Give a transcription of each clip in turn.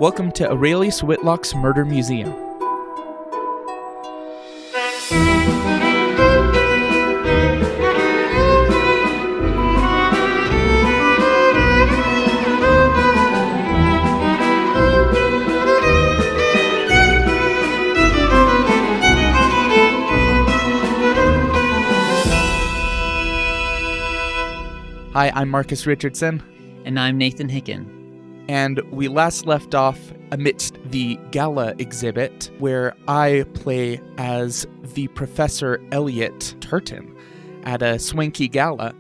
Welcome to Aurelius Whitlock's Murder Museum. Hi, I'm Marcus Richardson. And I'm Nathan Hicken. And we last left off amidst the Gala Exhibit, where I play as the Professor Elliot Turton at a swanky gala.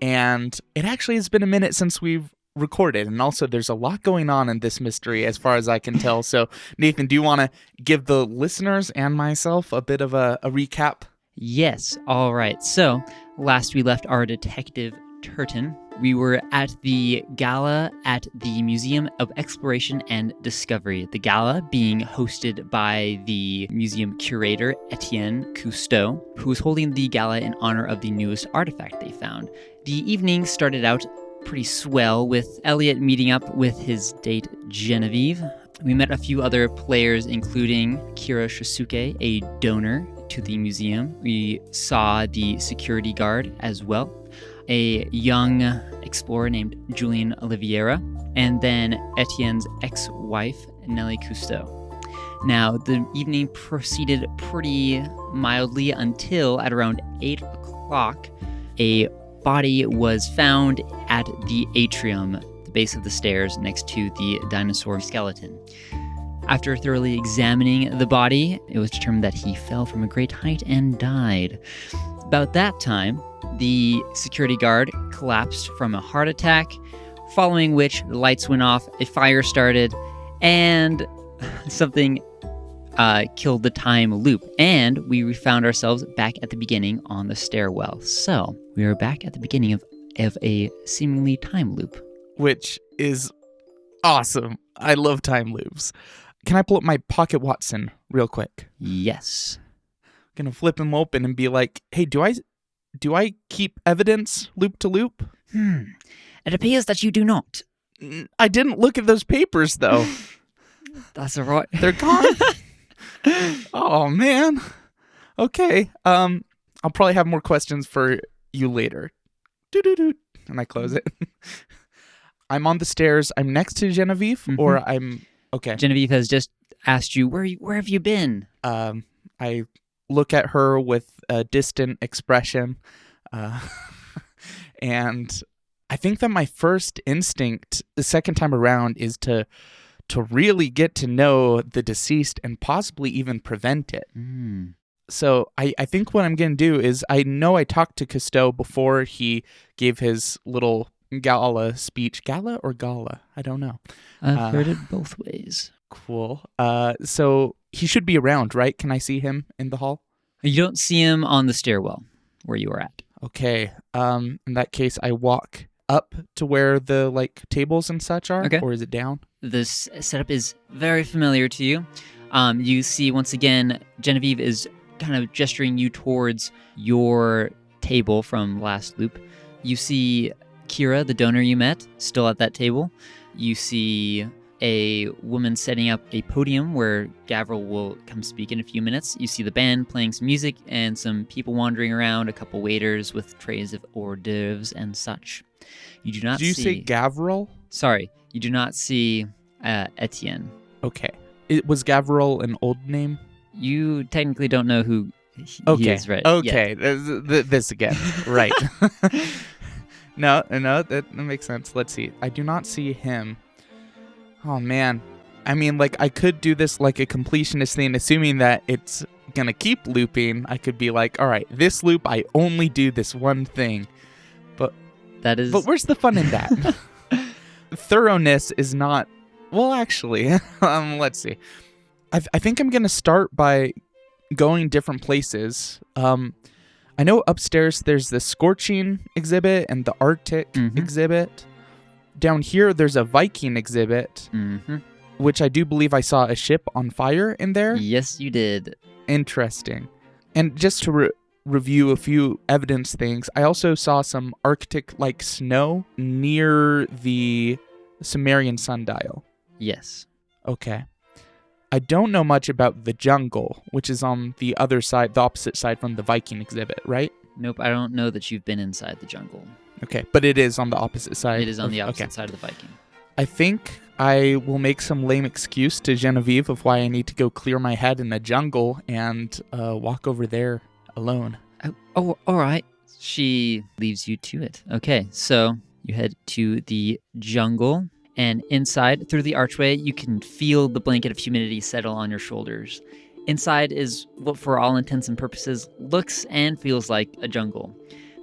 And it actually has been a minute since we've recorded. And also, there's a lot going on in this mystery, as far as I can tell. So, Nathan, do you want to give the listeners and myself a bit of a recap? Yes, all right. So, last we left our detective Turton. We were at the gala at the Museum of Exploration and Discovery. The gala being hosted by the museum curator, Etienne Cousteau, who was holding the gala in honor of the newest artifact they found. The evening started out pretty swell, with Elliot meeting up with his date, Genevieve. We met a few other players, including Kira Shisuke, a donor to the museum. We saw the security guard as well, a young explorer named Julian Oliveira, and then Etienne's ex-wife, Nellie Cousteau. Now, the evening proceeded pretty mildly until at around 8 o'clock, a body was found at the atrium, the base of the stairs next to the dinosaur skeleton. After thoroughly examining the body, it was determined that he fell from a great height and died. About that time, the security guard collapsed from a heart attack, following which the lights went off, a fire started, and something killed the time loop. And we found ourselves back at the beginning on the stairwell. So we are back at the beginning of a seemingly time loop. Which is awesome. I love time loops. Can I pull up my Pocket Watson real quick? Yes. I'm going to flip him open and be like, hey, do I keep evidence loop to loop? It appears that you do not. I didn't look at those papers, though. That's all right. They're gone? Oh, man. Okay. I'll probably have more questions for you later. Doo-doo-doo. And I close it. I'm on the stairs. I'm next to Genevieve, or I'm... Okay. Genevieve has just asked you, where have you been? I look at her with a distant expression, and I think that my first instinct the second time around is to really get to know the deceased and possibly even prevent it. So I think what I'm going to do is, I know I talked to Cousteau before he gave his little gala speech. Gala or gala? I don't know. I've heard it both ways. Cool. So he should be around, right? Can I see him in the hall? You don't see him on the stairwell where you were at. Okay. In that case, I walk up to where the tables and such are. Okay. Or is it down? This setup is very familiar to you. You see, once again, Genevieve is kind of gesturing you towards your table from last loop. You see Kira, the donor you met, still at that table. You see a woman setting up a podium where Gavril will come speak in a few minutes. You see the band playing some music and some people wandering around, a couple waiters with trays of hors d'oeuvres and such. You do not see... Did you say Gavril? Sorry, you do not see Etienne. Okay. Was Gavril an old name? You technically don't know who he is, right? Okay, this again. Right. No, that makes sense. Let's see. I do not see him. Oh, man. I mean, I could do this like a completionist thing, assuming that it's going to keep looping. I could be like, all right, this loop, I only do this one thing. But where's the fun in that? Thoroughness is not... Well, actually, let's see. I think I'm going to start by going different places. I know upstairs there's the Scorching exhibit and the Arctic exhibit. Down here, there's a Viking exhibit, which I do believe I saw a ship on fire in there. Yes, you did. Interesting. And just to review a few evidence things, I also saw some Arctic-like snow near the Sumerian sundial. Yes. Okay. I don't know much about the jungle, which is on the other side, the opposite side from the Viking exhibit, right? Nope, I don't know that you've been inside the jungle. Okay, but it is on the opposite side. It is on the opposite side of the Viking. I think I will make some lame excuse to Genevieve of why I need to go clear my head in the jungle and walk over there alone. Oh, all right. She leaves you to it. Okay, so you head to the jungle, and inside, through the archway, you can feel the blanket of humidity settle on your shoulders. Inside is what, for all intents and purposes, looks and feels like a jungle.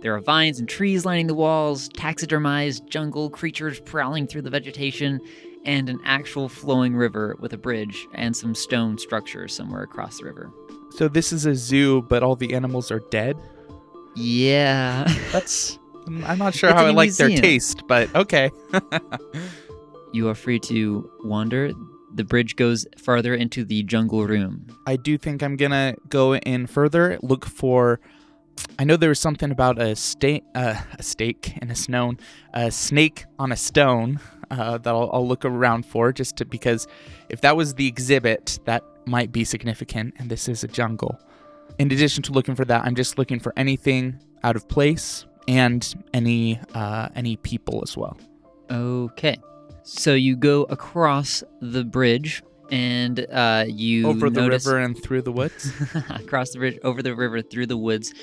There are vines and trees lining the walls, taxidermized jungle creatures prowling through the vegetation, and an actual flowing river with a bridge and some stone structures somewhere across the river. So this is a zoo, but all the animals are dead? Yeah. I'm not sure how I like their taste, but okay. You are free to wander. The bridge goes farther into the jungle room. I do think I'm going to go in further, look for... I know there was something about a snake on a stone that I'll look around for, because if that was the exhibit, that might be significant, and this is a jungle. In addition to looking for that, I'm just looking for anything out of place and any people as well. Okay. So you go across the bridge, and you over the notice... river and through the woods? Across the bridge, over the river, through the woods.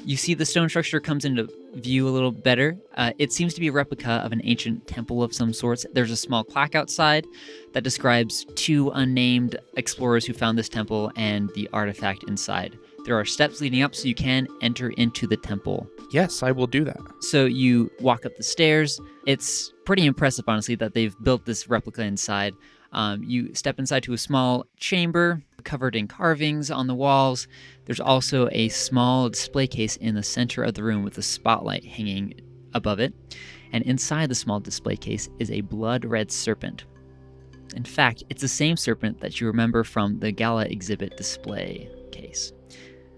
You see the stone structure comes into view a little better. It seems to be a replica of an ancient temple of some sorts. There's a small plaque outside that describes 2 unnamed explorers who found this temple and the artifact inside. There are steps leading up so you can enter into the temple. Yes, I will do that. So you walk up the stairs. It's pretty impressive, honestly, that they've built this replica inside. You step inside to a small chamber covered in carvings on the walls. There's also a small display case in the center of the room with a spotlight hanging above it. And inside the small display case is a blood-red serpent. In fact, it's the same serpent that you remember from the Gala Exhibit display case.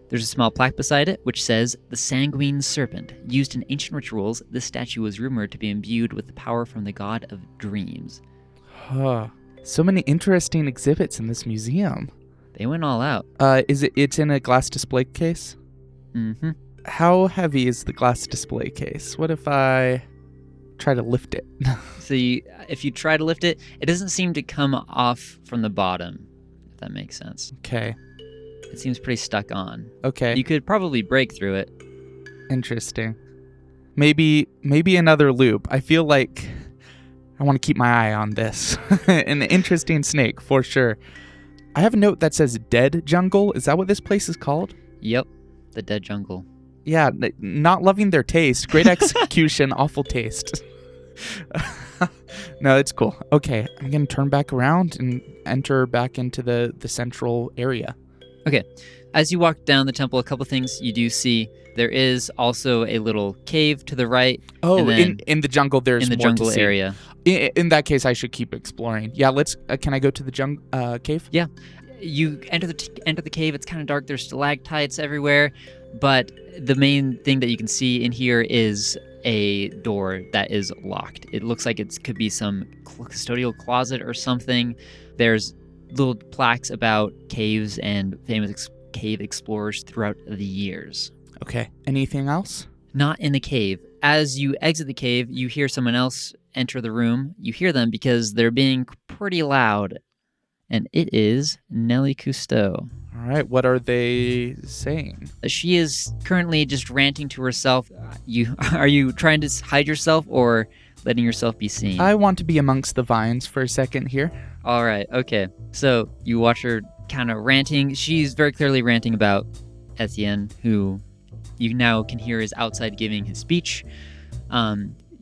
There's a small plaque beside it which says, "The Sanguine Serpent. Used in ancient rituals, this statue was rumored to be imbued with the power from the god of dreams." Huh. So many interesting exhibits in this museum. They went all out. It's in a glass display case? Mm-hmm. How heavy is the glass display case? What if I try to lift it? So if you try to lift it, it doesn't seem to come off from the bottom, if that makes sense. Okay. It seems pretty stuck on. Okay. You could probably break through it. Interesting. Maybe another loop. I feel like I want to keep my eye on this. An interesting snake, for sure. I have a note that says Dead Jungle. Is that what this place is called? Yep. The Dead Jungle. Yeah, not loving their taste. Great execution, awful taste. No, it's cool. Okay, I'm going to turn back around and enter back into the central area. Okay. As you walk down the temple, a couple things you do see. There is also a little cave to the right. Oh, in the jungle, there's in the more jungle to see. area. In that case, I should keep exploring. Yeah, let's. Can I go to the cave? Yeah, you enter the cave. It's kind of dark. There's stalactites everywhere, but the main thing that you can see in here is a door that is locked. It looks like it could be some custodial closet or something. There's little plaques about caves and famous cave explorers throughout the years. Okay. Anything else? Not in the cave. As you exit the cave, you hear someone else enter the room. You hear them because they're being pretty loud. And it is Nellie Cousteau. All right. What are they saying? She is currently just ranting to herself. Are you trying to hide yourself or letting yourself be seen? I want to be amongst the vines for a second here. All right. Okay. So you watch her kind of ranting. She's very clearly ranting about Etienne, who you now can hear is outside giving his speech.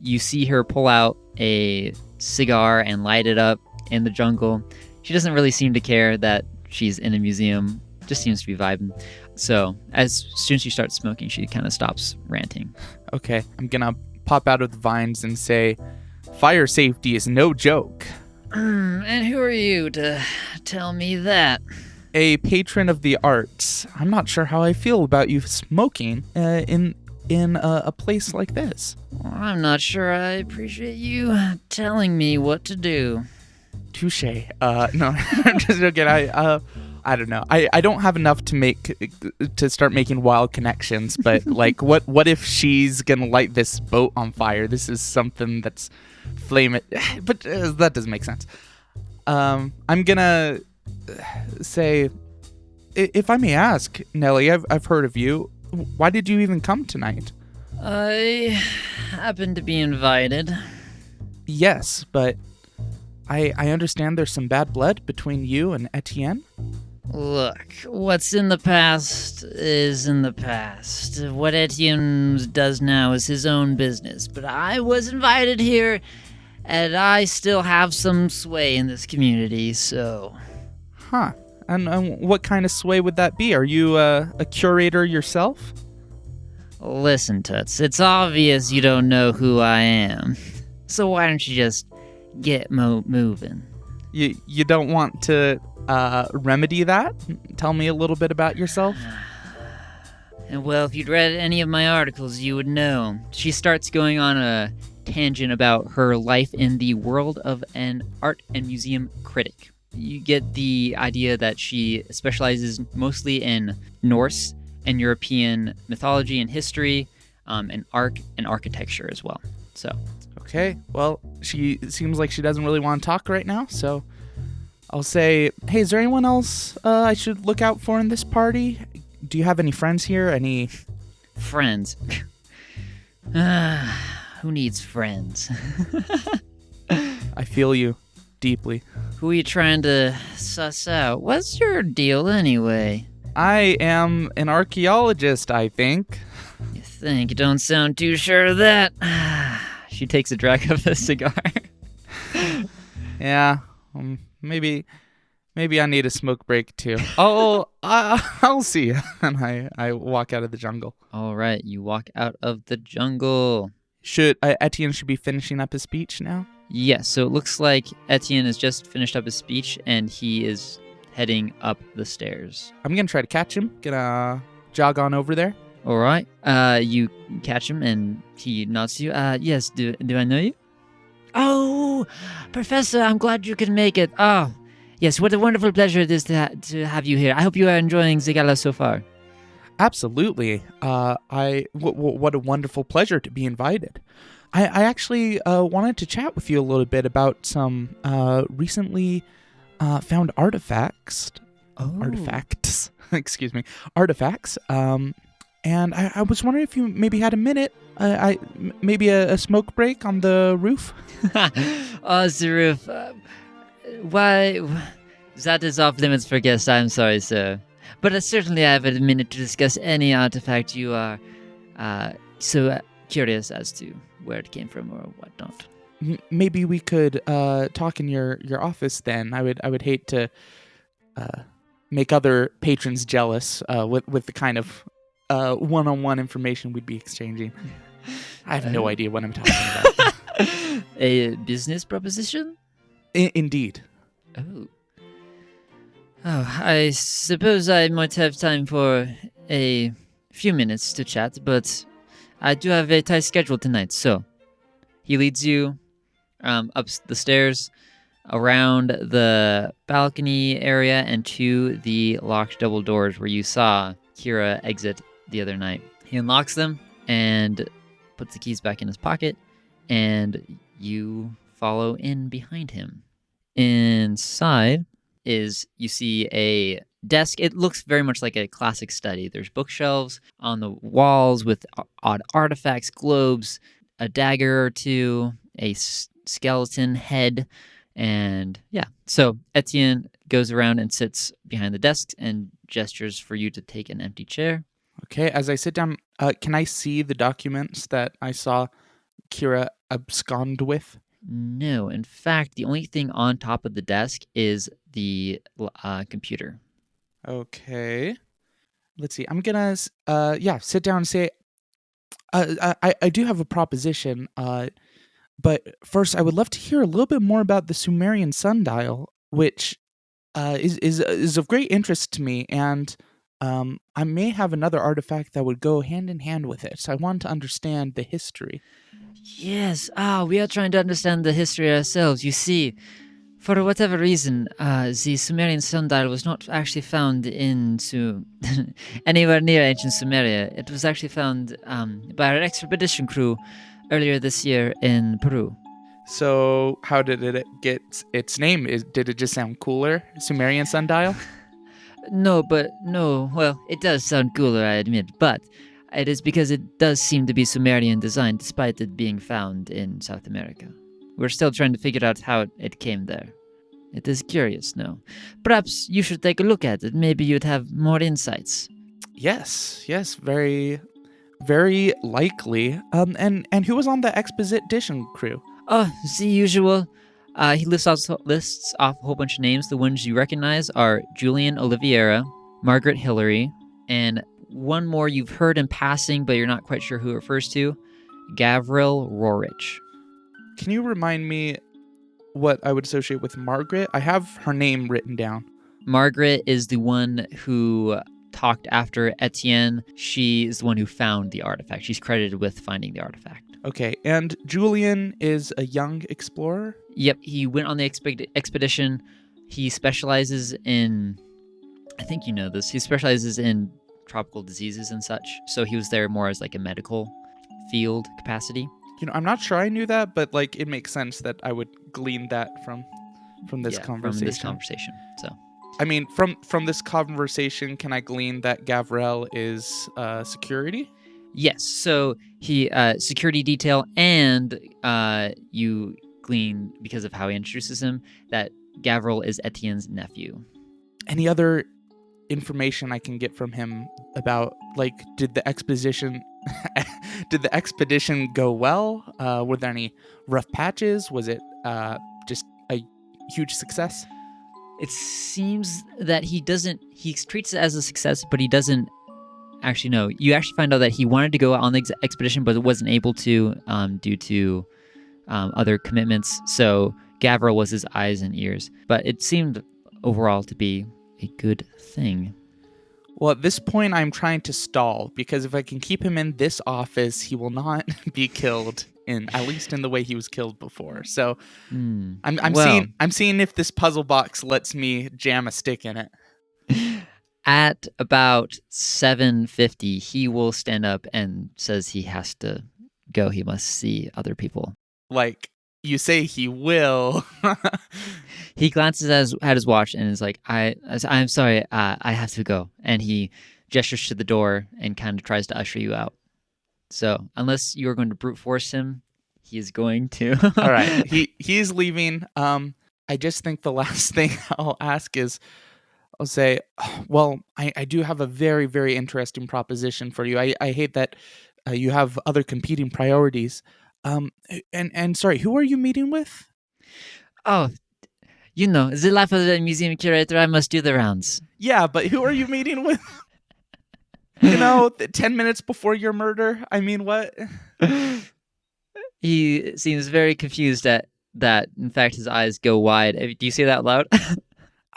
You see her pull out a cigar and light it up in the jungle. She doesn't really seem to care that she's in a museum, just seems to be vibing. So as soon as she starts smoking, she kind of stops ranting. Okay, I'm gonna pop out of the vines and say, fire safety is no joke. And who are you to tell me that? A patron of the arts. I'm not sure how I feel about you smoking in a place like this. Well, I'm not sure I appreciate you telling me what to do. Touche. No, I'm just joking. I don't know. I don't have enough to start making wild connections. But like, what if she's gonna light this boat on fire? This is something that's flame. But that doesn't make sense. I'm gonna say, if I may ask, Nellie, I've heard of you. Why did you even come tonight? I happened to be invited. Yes, but I understand there's some bad blood between you and Etienne. Look, what's in the past is in the past. What Etienne does now is his own business, but I was invited here, and I still have some sway in this community, so... Huh. And what kind of sway would that be? Are you a curator yourself? Listen, Toots, it's obvious you don't know who I am. So why don't you just get moving? You don't want to remedy that? Tell me a little bit about yourself. And well, if you'd read any of my articles, you would know. She starts going on a tangent about her life in the world of an art and museum critic. You get the idea that she specializes mostly in Norse and European mythology and history, and art and architecture as well. So. Okay, well, she seems like she doesn't really want to talk right now, so I'll say, hey, is there anyone else I should look out for in this party? Do you have any friends here? Any... Friends? Who needs friends? I feel you deeply. Who are you trying to suss out? What's your deal anyway? I am an archaeologist, I think. You think? Don't sound too sure of that. She takes a drag of the cigar. Yeah, maybe I need a smoke break too. Oh, I'll see you. And I walk out of the jungle. All right, you walk out of the jungle. Etienne should be finishing up his speech now? Yes, so it looks like Etienne has just finished up his speech and he is heading up the stairs. I'm gonna try to catch him. Gonna jog on over there. All right. You catch him and he nods to you. Yes, do I know you? Oh, Professor, I'm glad you could make it. Oh, yes, what a wonderful pleasure it is to have you here. I hope you are enjoying the gala so far. Absolutely. What a wonderful pleasure to be invited. I actually wanted to chat with you a little bit about some recently found artifacts. Excuse me. Artifacts. And I was wondering if you maybe had a minute. Maybe a smoke break on the roof? Oh, the roof. Why? That is off limits for guests. I'm sorry, sir. But certainly I have a minute to discuss any artifact you are so curious as to where it came from or whatnot. Maybe we could talk in your office then. I would hate to make other patrons jealous with the kind of one-on-one information we'd be exchanging. I have no idea what I'm talking about. A business proposition? Indeed. Oh, I suppose I might have time for a few minutes to chat, but I do have a tight schedule tonight, so he leads you up the stairs, around the balcony area, and to the locked double doors where you saw Kira exit the other night. He unlocks them and puts the keys back in his pocket, and you follow in behind him. Inside you see a desk. It looks very much like a classic study. There's bookshelves on the walls with odd artifacts, globes, a dagger or two, a skeleton head, and yeah. So Etienne goes around and sits behind the desk and gestures for you to take an empty chair. Okay, as I sit down, can I see the documents that I saw Kira abscond with? No, in fact, the only thing on top of the desk is the computer. Okay. Let's see. I'm gonna, sit down and say, I do have a proposition, but first I would love to hear a little bit more about the Sumerian sundial, which is of great interest to me, and I may have another artifact that would go hand in hand with it. So I want to understand the history. Yes, we are trying to understand the history ourselves. You see, For whatever reason, the Sumerian sundial was not actually found in anywhere near ancient Sumeria. It was actually found by our expedition crew earlier this year in Peru. So how did it get its name? Did it just sound cooler? Sumerian sundial? No, well, it does sound cooler, I admit, but it is because it does seem to be Sumerian design despite it being found in South America. We're still trying to figure out how it came there. It is curious, no? Perhaps you should take a look at it. Maybe you'd have more insights. Yes, very, very likely. And who was on the expedition crew? Oh, the usual. He lists off a whole bunch of names. The ones you recognize are Julian Oliveira, Margaret Hillary, and one more you've heard in passing, but you're not quite sure who it refers to, Gavril Rorich. Can you remind me what I would associate with Margaret? I have her name written down. Margaret is the one who talked after Etienne. She is the one who found the artifact. She's credited with finding the artifact. Okay, and Julian is a young explorer? Yep, he went on the expedition. He specializes in, I think you know this, he specializes in tropical diseases and such. So he was there more as like a medical field capacity. You know, I'm not sure I knew that, but like it makes sense that I would glean that from this conversation. From this conversation. So, I mean, from this conversation, can I glean that Gavril is security? Yes. So he security detail, and you glean because of how he introduces him that Gavril is Etienne's nephew. Any other information I can get from him about, like, did the expedition go well? Were there any rough patches? Was it just a huge success? It seems that he treats it as a success, but he doesn't actually know. You actually find out that he wanted to go on the expedition, but wasn't able to due to other commitments. So Gavril was his eyes and ears, but it seemed overall to be a good thing. Well, at this point, I'm trying to stall, because if I can keep him in this office, he will not be killed at least in the way he was killed before. So I'm seeing if this puzzle box lets me jam a stick in it. At about 7:50, he will stand up and says he has to go. He must see other people. Like, you say he will. He glances at his watch and is like, I'm sorry, I have to go. And he gestures to the door and kind of tries to usher you out. So unless you're going to brute force him, he is going to. All right. He's leaving. I just think the last thing I'll ask is, I'll say, well, I do have a very, very interesting proposition for you. I hate that you have other competing priorities. And sorry, who are you meeting with? Oh, you know, the life of the museum curator, I must do the rounds. Yeah, but who are you meeting with? 10 minutes before your murder? I mean, what? He seems very confused at that. In fact, his eyes go wide. Do you say that out loud?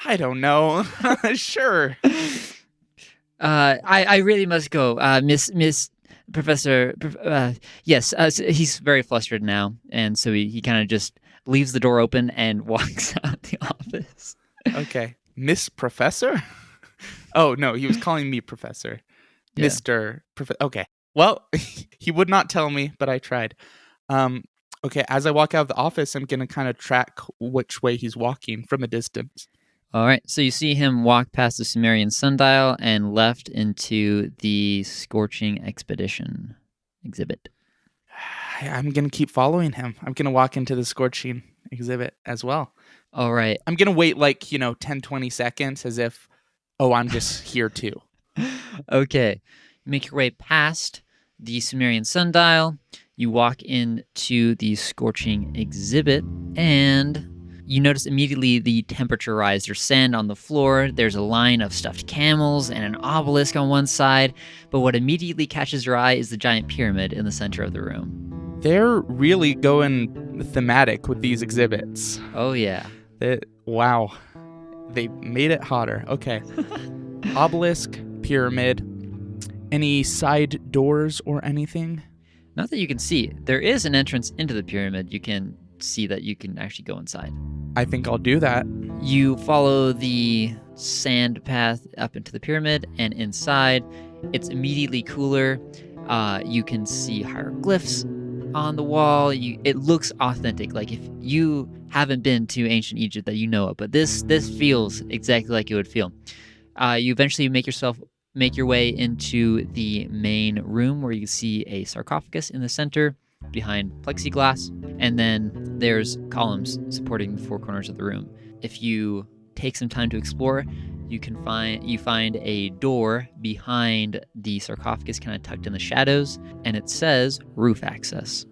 I don't know. Sure. I really must go. Miss Professor, yes, he's very flustered now, and so he kind of just leaves the door open and walks out the office. Okay. Miss Professor? Oh, no, he was calling me Professor. Yeah. Mr. Professor. Okay. Well, he would not tell me, but I tried. Okay, as I walk out of the office, I'm going to kind of track which way he's walking from a distance. All right, so you see him walk past the Sumerian sundial and left into the Scorching Expedition exhibit. I'm going to keep following him. I'm going to walk into the Scorching exhibit as well. All right. I'm going to wait 10, 20 seconds as if, I'm just here too. Okay. You make your way past the Sumerian sundial. You walk into the Scorching exhibit, and you notice immediately the temperature rise. There's sand on the floor, there's a line of stuffed camels and an obelisk on one side, but what immediately catches your eye is the giant pyramid in the center of the room. They're really going thematic with these exhibits. Oh, yeah. Wow. They made it hotter. Okay. Obelisk, pyramid. Any side doors or anything? Not that you can see. There is an entrance into the pyramid. You can see that you can actually go inside. I think I'll do that. You follow the sand path up into the pyramid, and inside, it's immediately cooler. You can see hieroglyphs on the wall. It looks authentic. Like if you haven't been to ancient Egypt that you know of, but this feels exactly like it would feel. You eventually make your way into the main room where you see a sarcophagus in the center behind plexiglass, and then there's columns supporting the four corners of the room. If you take some time to explore, you find a door behind the sarcophagus, kind of tucked in the shadows, and it says roof access.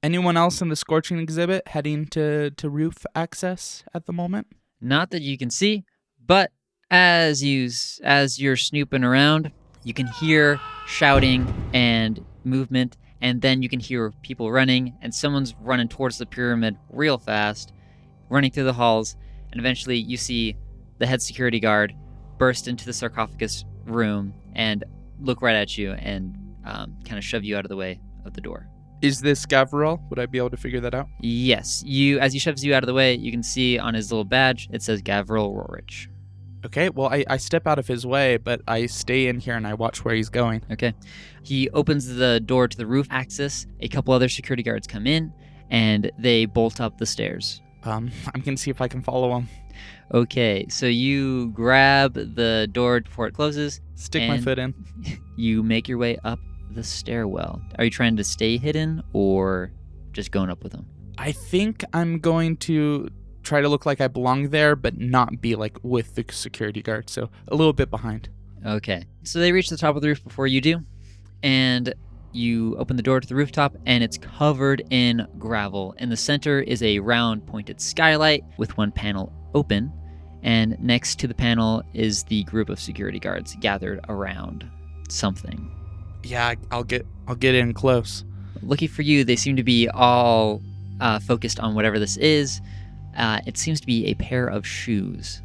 Anyone else in the scorching exhibit heading to roof access at the moment? Not that you can see, but as you're snooping around, you can hear shouting and movement, and then you can hear people running, and someone's running towards the pyramid real fast, running through the halls, and eventually you see the head security guard burst into the sarcophagus room and look right at you and kind of shove you out of the way of the door. Is this Gavriel? Would I be able to figure that out? Yes. As he shoves you out of the way, you can see on his little badge, it says Gavriel Rorich. Okay, well, I step out of his way, but I stay in here and I watch where he's going. Okay. He opens the door to the roof access. A couple other security guards come in, and they bolt up the stairs. I'm going to see if I can follow him. Okay, so you grab the door before it closes. Stick my foot in. You make your way up the stairwell. Are you trying to stay hidden or just going up with them? I think I'm going to try to look like I belong there, but not be like with the security guard, so a little bit behind. Okay. So they reach the top of the roof before you do, and you open the door to the rooftop, and it's covered in gravel. In the center is a round pointed skylight with one panel open, and next to the panel is the group of security guards gathered around something. Yeah, I'll get in close. Lucky for you, they seem to be all focused on whatever this is. It seems to be a pair of shoes.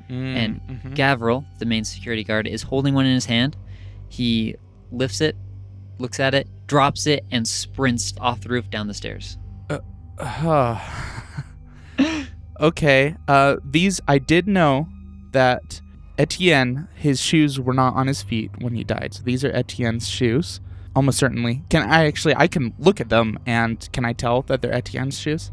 And Gavriel, the main security guard, is holding one in his hand. He lifts it, looks at it, drops it, and sprints off the roof down the stairs. Okay. These, I did know that Etienne, his shoes were not on his feet when he died. So these are Etienne's shoes. Almost certainly. I can look at them, and can I tell that they're Etienne's shoes?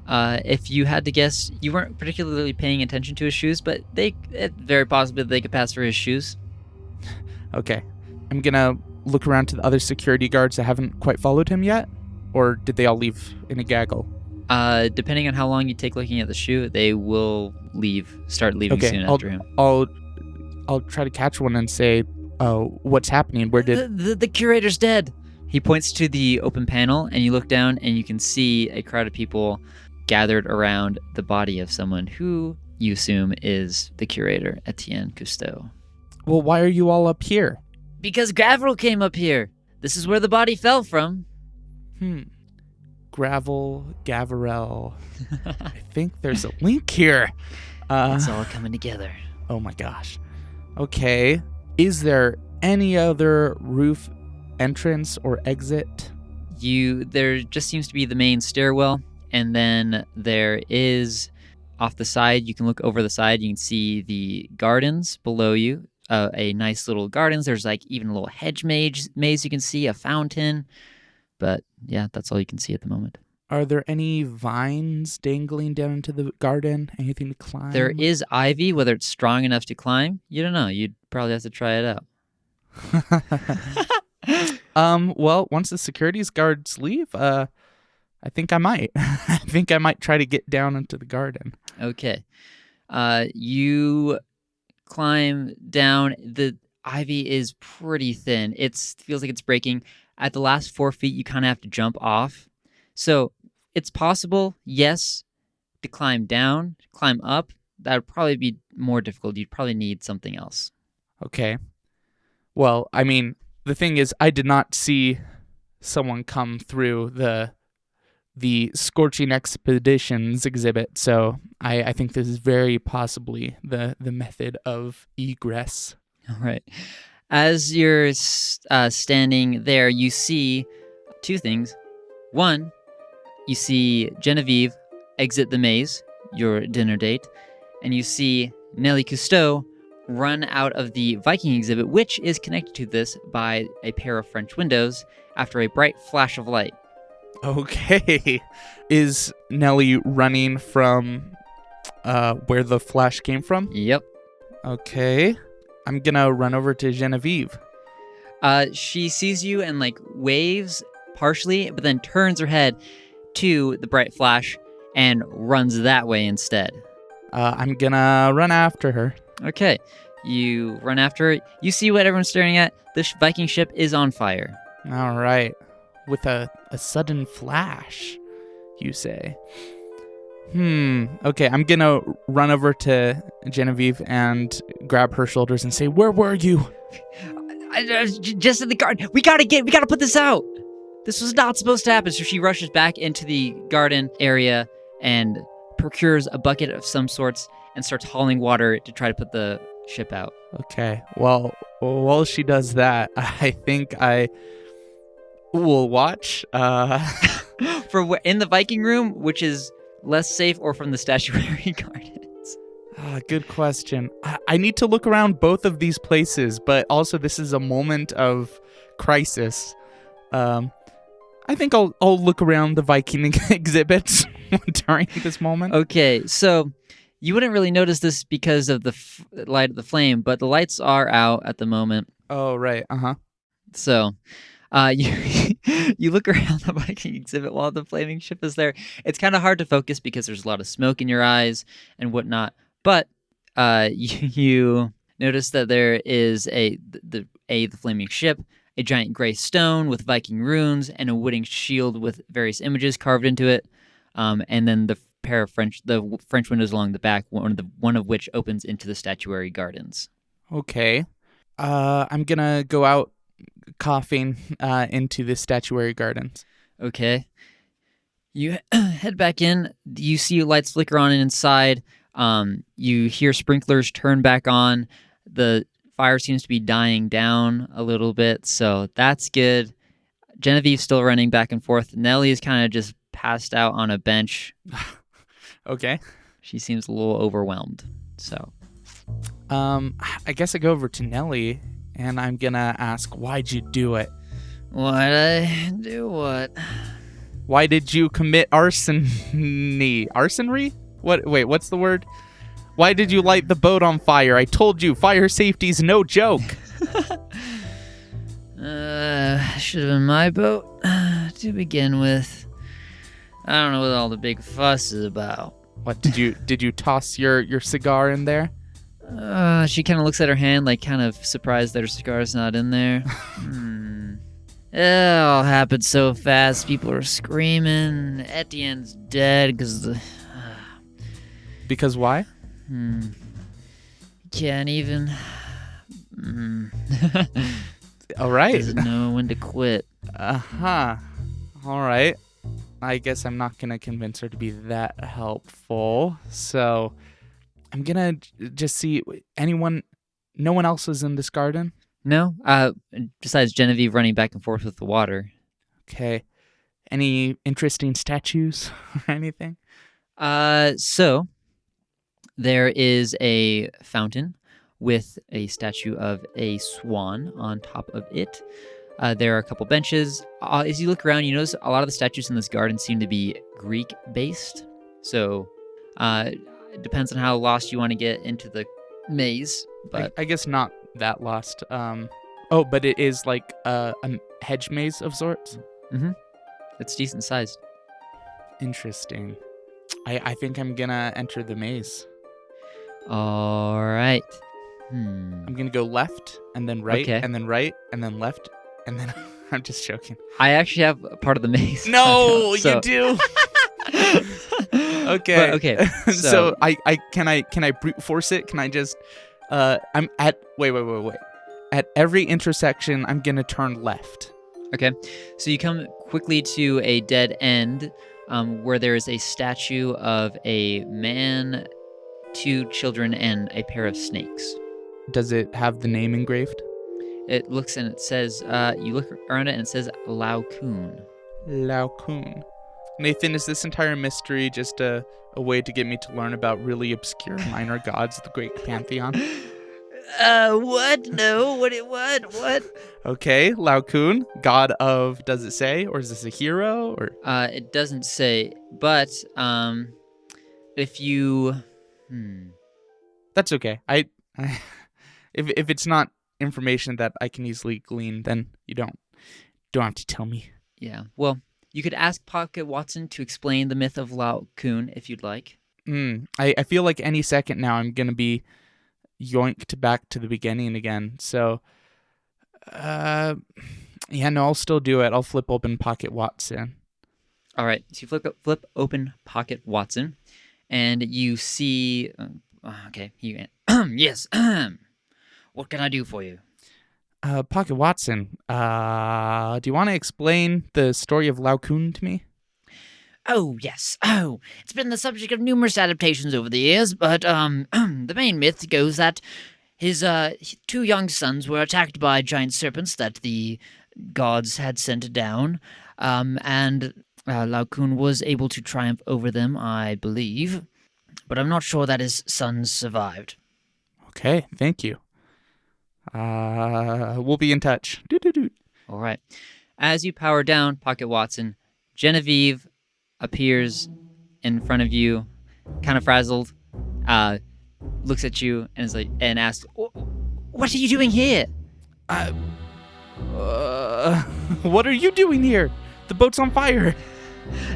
If you had to guess, you weren't particularly paying attention to his shoes, but very possibly they could pass for his shoes. Okay. I'm gonna look around to the other security guards that haven't quite followed him yet, or did they all leave in a gaggle? Depending on how long you take looking at the shoe, they will start leaving soon after him. I'll try to catch one and say, what's happening? Where did... The curator's dead! He points to the open panel, and you look down, and you can see a crowd of people gathered around the body of someone who you assume is the curator, Etienne Cousteau. Well, why are you all up here? Because Gavriel came up here. This is where the body fell from. Gavriel. I think there's a link here. It's all coming together. Oh my gosh. Okay. Is there any other roof entrance or exit? There just seems to be the main stairwell, and then there is off the side, you can look over the side, you can see the gardens below you, a nice little gardens. There's like even a little hedge maze you can see, a fountain, but yeah, that's all you can see at the moment. Are there any vines dangling down into the garden? Anything to climb? There is ivy. Whether it's strong enough to climb, you don't know. You'd probably have to try it out. Well, once the security guards leave, I think I might. I think I might try to get down into the garden. Okay. You climb down. The ivy is pretty thin. It feels like it's breaking. At the last 4 feet, you kind of have to jump off. So it's possible, yes, to climb down, climb up. That would probably be more difficult. You'd probably need something else. Okay. Well, I mean, the thing is, I did not see someone come through the Scorching Expeditions exhibit, so I think this is very possibly the method of egress. All right. As you're standing there, you see two things. One, you see Genevieve exit the maze, your dinner date, and you see Nellie Cousteau run out of the Viking exhibit, which is connected to this by a pair of French windows after a bright flash of light. Okay. Is Nellie running from where the flash came from? Yep. Okay. I'm gonna run over to Genevieve. She sees you and waves partially, but then turns her head to the bright flash and runs that way instead. I'm gonna run after her. Okay. You run after her. You see what everyone's staring at. The Viking ship is on fire. All right. With a sudden flash, you say. Okay, I'm gonna run over to Genevieve and grab her shoulders and say, "Where were you?" Just in the garden. We gotta put this out. This was not supposed to happen. So she rushes back into the garden area and procures a bucket of some sorts and starts hauling water to try to put the ship out. Okay, well, while she does that, I think I will watch. In the Viking room, which is less safe, or from the statuary gardens? Good question. I need to look around both of these places, but also this is a moment of crisis. I think I'll look around the Viking exhibits during this moment. Okay, so you wouldn't really notice this because of the light of the flame, but the lights are out at the moment. Oh, right. Uh-huh. So you look around the Viking exhibit while the flaming ship is there. It's kind of hard to focus because there's a lot of smoke in your eyes and whatnot. But you notice that there is the flaming ship, a giant gray stone with Viking runes, and a wooden shield with various images carved into it. And then the pair of French windows along the back, one of which opens into the statuary gardens. Okay. I'm gonna go out coughing into the statuary gardens. Okay. You head back in. You see lights flicker on inside. You hear sprinklers turn back on. The fire seems to be dying down a little bit, so that's good. Genevieve's still running back and forth. Nellie is kind of just passed out on a bench. Okay. She seems a little overwhelmed. So, I guess I go over to Nellie and I'm gonna ask, why'd you do it? Why'd I do what? Why did you commit arsonery? Arsonery? What's the word? Why did you light the boat on fire? I told you, fire safety's no joke. Should have been my boat to begin with. I don't know what all the big fuss is about. What, did you toss your cigar in there? She kind of looks at her hand, kind of surprised that her cigar's not in there. It all happened so fast. People are screaming. Etienne's dead Because why? Can't even. All right. Doesn't know when to quit. Uh-huh. All right. I guess I'm not going to convince her to be that helpful. So I'm going to just see no one else is in this garden? No, besides Genevieve running back and forth with the water. Okay. Any interesting statues or anything? So there is a fountain with a statue of a swan on top of it. There are a couple benches. As you look around, you notice a lot of the statues in this garden seem to be Greek-based. So it depends on how lost you want to get into the maze. But I guess not that lost. But it is like a hedge maze of sorts? Mm-hmm. It's decent sized. Interesting. I think I'm going to enter the maze. All right. I'm going to go left, and then right, okay. and then right, and then left, and then I'm just joking. I actually have a part of the maze. No, you do. Okay. But, okay. So can I brute force it? Can I just I'm at wait. At every intersection, I'm going to turn left. Okay. So you come quickly to a dead end where there is a statue of a man, 2 children, and a pair of snakes. Does it have the name engraved? It looks and it says, you look around it and it says Lao Kun. Laocoon. Nathan, is this entire mystery just a way to get me to learn about really obscure minor gods of the Greek pantheon? What? No, what? Okay, Laocoon, god of, does it say? Or is this a hero? Or It doesn't say, but, if you... That's okay. If it's not information that I can easily glean, then you don't have to tell me. Yeah, well, you could ask Pocket Watson to explain the myth of Laocoon if you'd like. I feel like any second now I'm going to be yoinked back to the beginning again. So, yeah, no, I'll still do it. I'll flip open Pocket Watson. All right, so you flip open Pocket Watson, and you see... okay, yes, what can I do for you? Pocket Watson, do you want to explain the story of Laocoon to me? Oh, yes. Oh, it's been the subject of numerous adaptations over the years, but the main myth goes that his two young sons were attacked by giant serpents that the gods had sent down, and Laocoon was able to triumph over them, I believe, but I'm not sure that his sons survived. Okay, thank you. We'll be in touch. All right. As you power down Pocket Watson, Genevieve appears in front of you, kind of frazzled, looks at you and asks, What are you doing here? What are you doing here? The boat's on fire.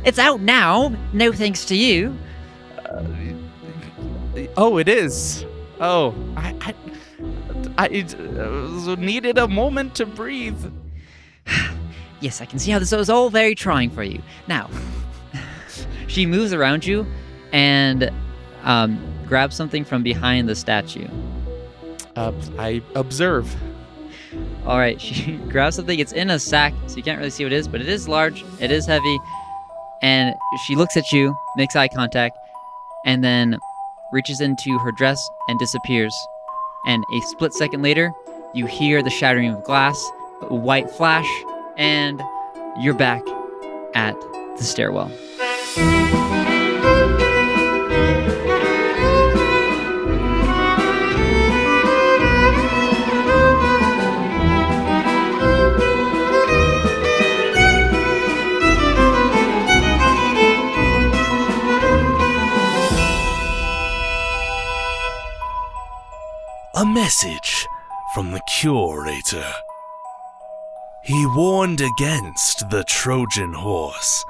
It's out now, no thanks to you. Oh, it is. Oh, I needed a moment to breathe. Yes, I can see how this was all very trying for you. Now, she moves around you and grabs something from behind the statue. I observe. All right, she grabs something. It's in a sack, so you can't really see what it is, but it is large, it is heavy, and she looks at you, makes eye contact, and then reaches into her dress and disappears. And a split second later, you hear the shattering of glass, a white flash, and you're back at the stairwell. A message from the Curator. He warned against the Trojan horse,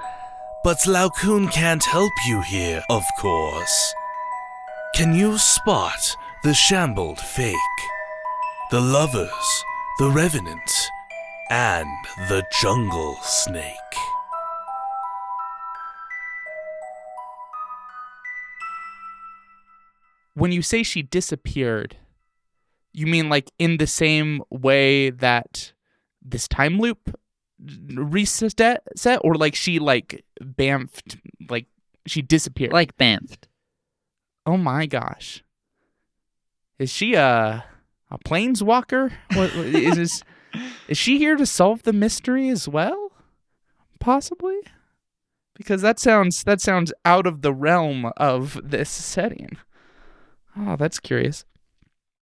but Laocoon can't help you here, of course. Can you spot the shambled fake, the lovers, the revenant, and the jungle snake? When you say she disappeared, you mean like in the same way that this time loop reset, or like she like bamfed, like she disappeared? Like bamfed. Oh my gosh. Is she a planeswalker? What is this? Is she here to solve the mystery as well? Possibly? Because that sounds out of the realm of this setting. Oh, that's curious.